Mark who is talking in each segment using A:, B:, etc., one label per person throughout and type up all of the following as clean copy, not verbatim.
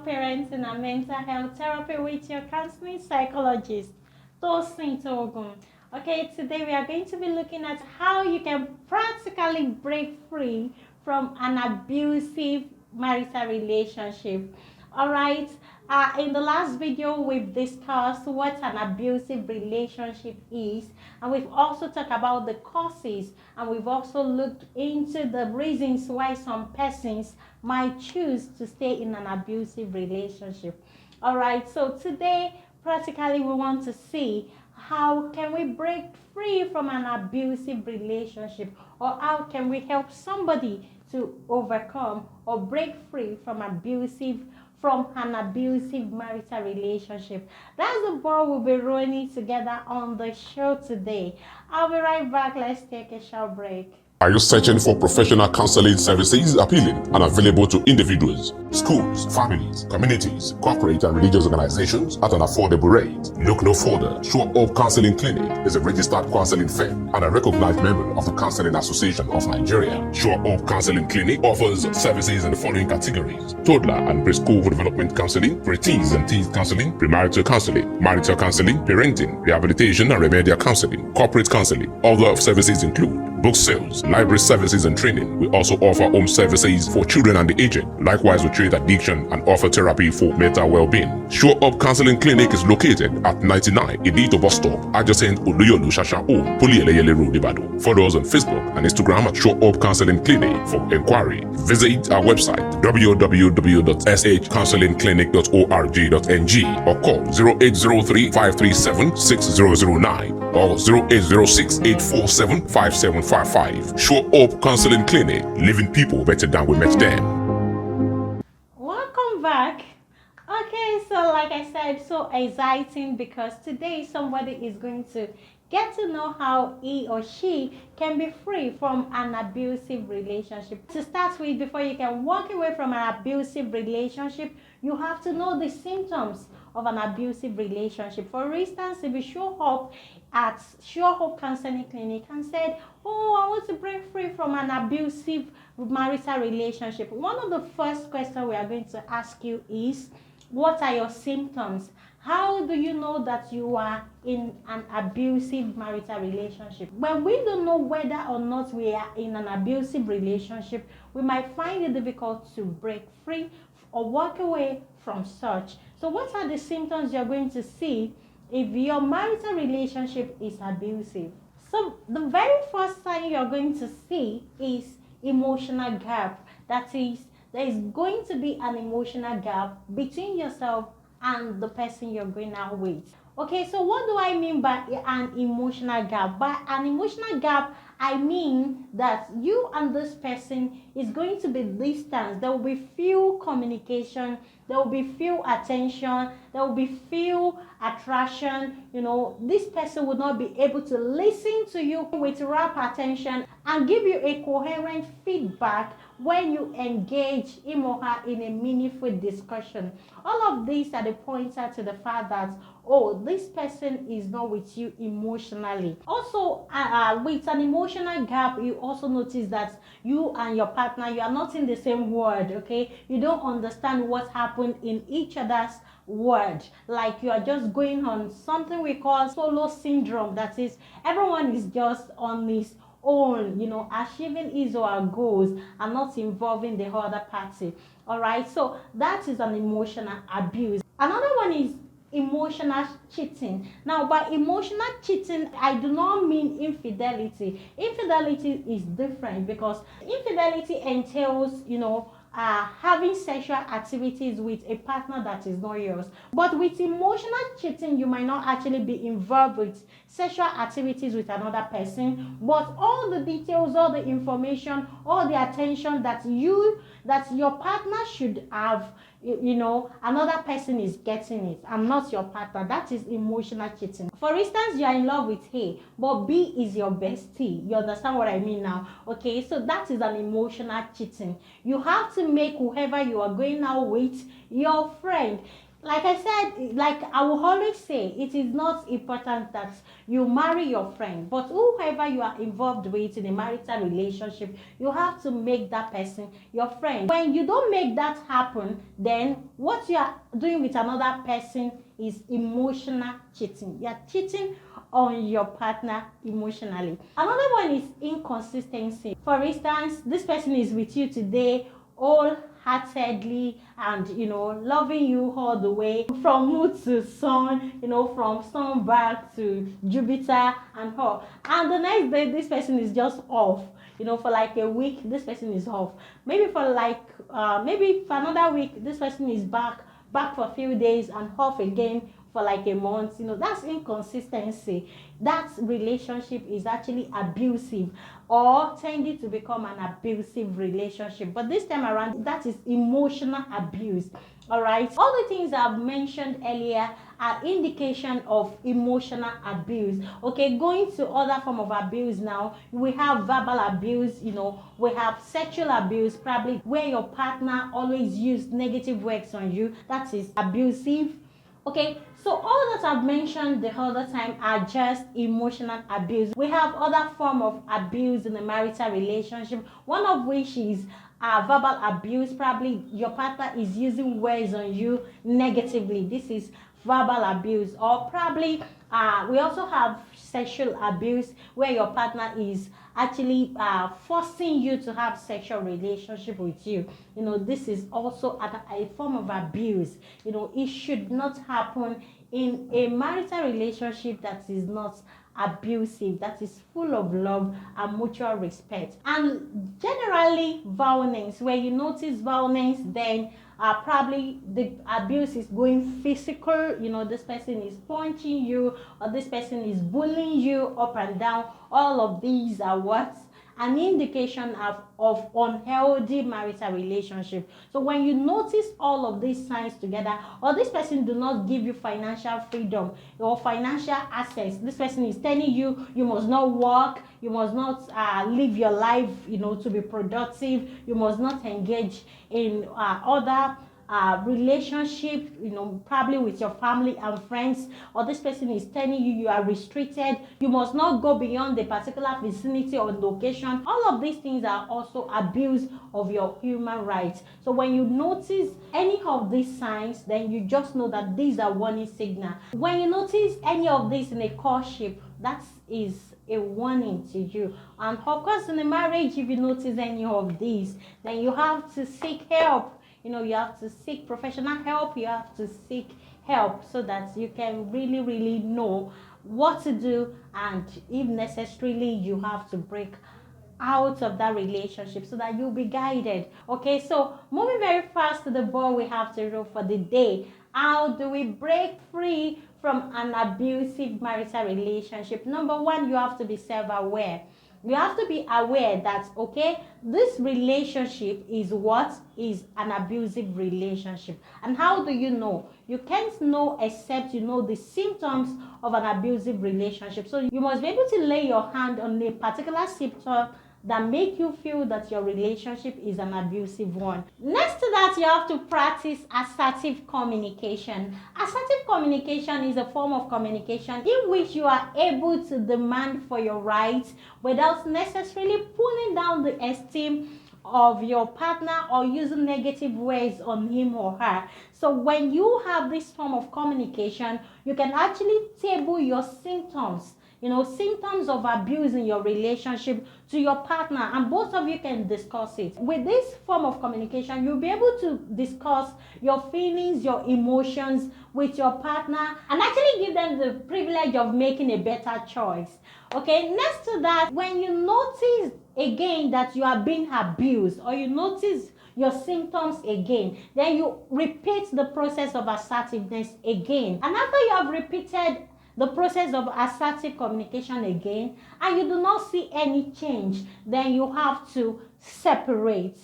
A: parenting and mental health therapy with your counseling psychologist, Tosin Togun. Okay, today we are going to be looking at how you can practically break free from an abusive marital relationship. All right. In the last video, we've discussed what an abusive relationship is, and we've also talked about the causes, and we've also looked into the reasons why some persons might choose to stay in an abusive relationship. All right. So today, practically, we want to see how can we break free from an abusive relationship, or how can we help somebody to overcome or break free from an abusive marital relationship. That's the ball we'll be rolling together on the show today. I'll be right back. Let's take a short break.
B: Are you searching for professional counseling services appealing and available to individuals, schools, families, communities, corporate and religious organizations at an affordable rate? Look no further. Sure Hope Counseling Clinic is a registered counseling firm and a recognized member of the Counseling Association of Nigeria. Sure Hope Counseling Clinic offers services in the following categories: toddler and preschool development counseling, preteens and teens counseling, premarital counseling, marital counseling, parenting, rehabilitation and remedial counseling, corporate counseling. Other services include book sales, library services and training. We also offer home services for children and the aged. Likewise, we treat addiction and offer therapy for mental well-being. Sure Up Counseling Clinic is located at 99 Idito Bus Stop, adjacent Oluyolu Shasha O, Puliyeleyele Road, Ibadan. Follow us on Facebook and Instagram at Sure Up Counseling Clinic. For inquiry, visit our website www.shcounselingclinic.org.ng or call 0803 537 6009 or 0806 847 5755. Sure Hope Counseling Clinic, living people better than we met them.
A: Welcome back. Okay, so like I said, so exciting because today somebody is going to get to know how he or she can be free from an abusive relationship. To start with, before you can walk away from an abusive relationship, you have to know the symptoms of an abusive relationship. For instance, if you show up at Sure Hope Counseling Clinic and said, "Oh, I want to break free from an abusive marital relationship," one of the first questions we are going to ask you is, what are your symptoms? How do you know that you are in an abusive marital relationship? When we don't know whether or not we are in an abusive relationship, we might find it difficult to break free or walk away from such. So what are the symptoms you're going to see if your marital relationship is abusive? So the very first sign you're going to see is emotional gap. That is, there is going to be an emotional gap between yourself and the person you're going out with. Okay, so what do I mean by an emotional gap? By an emotional gap, I mean that you and this person is going to be distant. There will be few communication, there will be few attention, there will be few attraction. You know, this person will not be able to listen to you with rapt attention and give you a coherent feedback when you engage him or her in a meaningful discussion. All of these are the pointer to the fact that, oh, this person is not with you emotionally. Also, with an emotional gap, you also notice that you and your partner, you are not in the same word, okay? You don't understand what happened in each other's word. Like you are just going on something we call solo syndrome. That is, everyone is just on his own, you know, achieving his or her goals and not involving the other party. All right, so that is an emotional abuse. Another one is emotional cheating. Now, by emotional cheating, I do not mean infidelity. Infidelity is different because infidelity entails, you know, having sexual activities with a partner that is not yours. But with emotional cheating, you might not actually be involved with sexual activities with another person, but all the details, all the information, all the attention that your partner should have, you know, another person is getting it and not your partner. That is emotional cheating. For instance, you are in love with A, but B is your bestie. You understand what I mean now? Okay, so that is an emotional cheating. You have to make whoever you are going out with your friend. Like I said, like I will always say, it is not important that you marry your friend, but whoever you are involved with in a marital relationship, you have to make that person your friend. When you don't make that happen, then what you are doing with another person is emotional cheating. You are cheating on your partner emotionally. Another one is inconsistency. For instance, this person is with you today wholeheartedly and loving you all the way from moon to sun, from sun back to Jupiter and all, and the next day this person is just off. For like a week this person is off, maybe for like maybe for another week this person is back for a few days and off again for like a month. That's inconsistency. That relationship is actually abusive or tending to become an abusive relationship, but this time around that is emotional abuse. All right, all the things I've mentioned earlier are indication of emotional abuse. Okay, going to other form of abuse now, we have verbal abuse. We have sexual abuse, probably where your partner always use negative words on you. That is abusive. Okay, so all that I've mentioned the other time are just emotional abuse. We have other form of abuse in the marital relationship, one of which is verbal abuse. Probably your partner is using words on you negatively. This is verbal abuse. Or probably we also have sexual abuse, where your partner is actually forcing you to have sexual relationship with you. This is also a form of abuse. It should not happen in a marital relationship that is not abusive, that is full of love and mutual respect. And generally violence, where you notice violence, then probably the abuse is going physical. This person is punching you, or this person is bullying you up and down. All of these are what? An indication of unhealthy marital relationship. So when you notice all of these signs together, or this person do not give you financial freedom or financial access, this person is telling you you must not work, you must not live your life to be productive, you must not engage in other relationship, probably with your family and friends, or this person is telling you you are restricted, you must not go beyond the particular vicinity or location. All of these things are also abuse of your human rights. So when you notice any of these signs, then you just know that these are warning signal. When you notice any of this in a courtship, that is a warning to you. And of course in a marriage, if you notice any of these, then you have to seek help. You have to seek professional help. You have to seek help so that you can really know what to do, and if necessarily you have to break out of that relationship so that you'll be guided. Okay, so moving very fast to the ball we have to roll for the day. How do we break free from an abusive marital relationship? Number one, you have to be self-aware. You have to be aware that, okay, this relationship is what is an abusive relationship. And how do you know? You can't know except you know the symptoms of an abusive relationship. So you must be able to lay your hand on a particular symptom that make you feel that your relationship is an abusive one. Next to that, you have to practice assertive communication. Assertive communication is a form of communication in which you are able to demand for your rights without necessarily pulling down the esteem of your partner or using negative words on him or her. So when you have this form of communication, you can actually table your symptoms, symptoms of abuse in your relationship to your partner, and both of you can discuss it. With this form of communication, you'll be able to discuss your feelings, your emotions with your partner, and actually give them the privilege of making a better choice. Okay, next to that, when you notice again that you are being abused, or you notice your symptoms again, then you repeat the process of assertiveness again. And after you have repeated the process of assertive communication again, and you do not see any change, then you have to separate.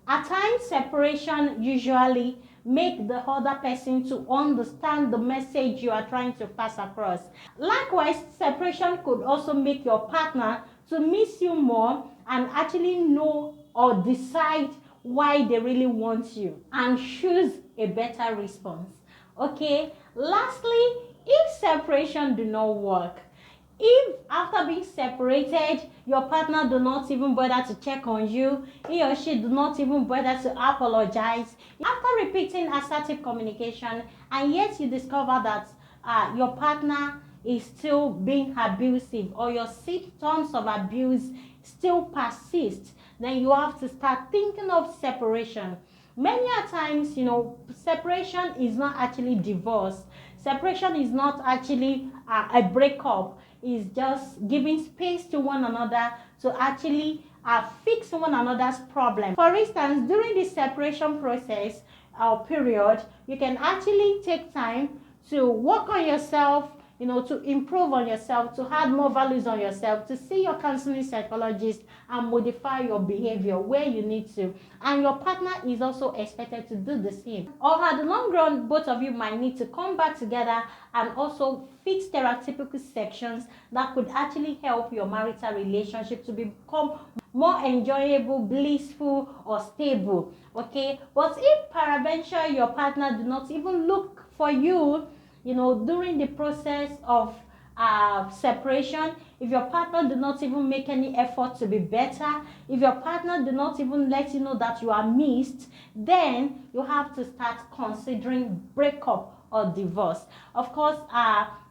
A: At times, separation usually make the other person to understand the message you are trying to pass across. Likewise, separation could also make your partner to miss you more and actually know or decide why they really want you and choose a better response. Okay, lastly, if separation do not work, if after being separated your partner do not even bother to check on you, he or she do not even bother to apologize, after repeating assertive communication and yet you discover that your partner is still being abusive or your symptoms of abuse still persist, then you have to start thinking of separation. Many a times, separation is not actually divorce. Separation is not actually a breakup. It's just giving space to one another to actually fix one another's problem. For instance, during the separation process or period, you can actually take time to work on yourself, to improve on yourself, to add more values on yourself, to see your counseling psychologist and modify your behavior where you need to. And your partner is also expected to do the same. Or at the long run, both of you might need to come back together and also fix stereotypical sections that could actually help your marital relationship to become more enjoyable, blissful, or stable. Okay, but if peradventure your partner do not even look for you, during the process of separation, if your partner do not even make any effort to be better, if your partner do not even let you know that you are missed, then you have to start considering breakup or divorce. Of course,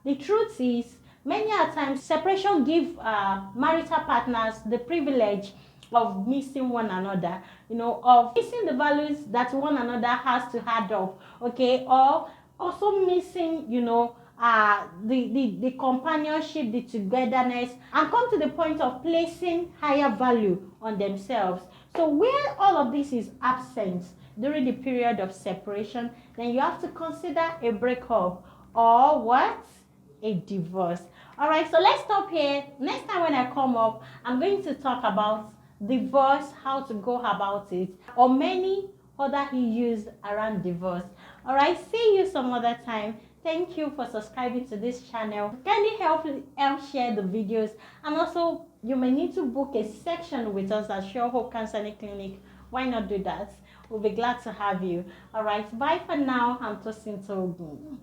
A: the truth is, many a times separation give marital partners the privilege of missing one another, of missing the values that one another has to add up, okay, or also missing, the companionship, the togetherness, and come to the point of placing higher value on themselves. So where all of this is absent during the period of separation, then you have to consider a breakup or what? A divorce. All right, so let's stop here. Next time when I come up, I'm going to talk about divorce, how to go about it, or many other issues around divorce. All right, see you some other time. Thank you for subscribing to this channel. Kindly help share the videos, and also you may need to book a section with us at Sure Hope Counseling Clinic. Why not do that? We'll be glad to have you. All right, bye for now. I'm Tosin Togun.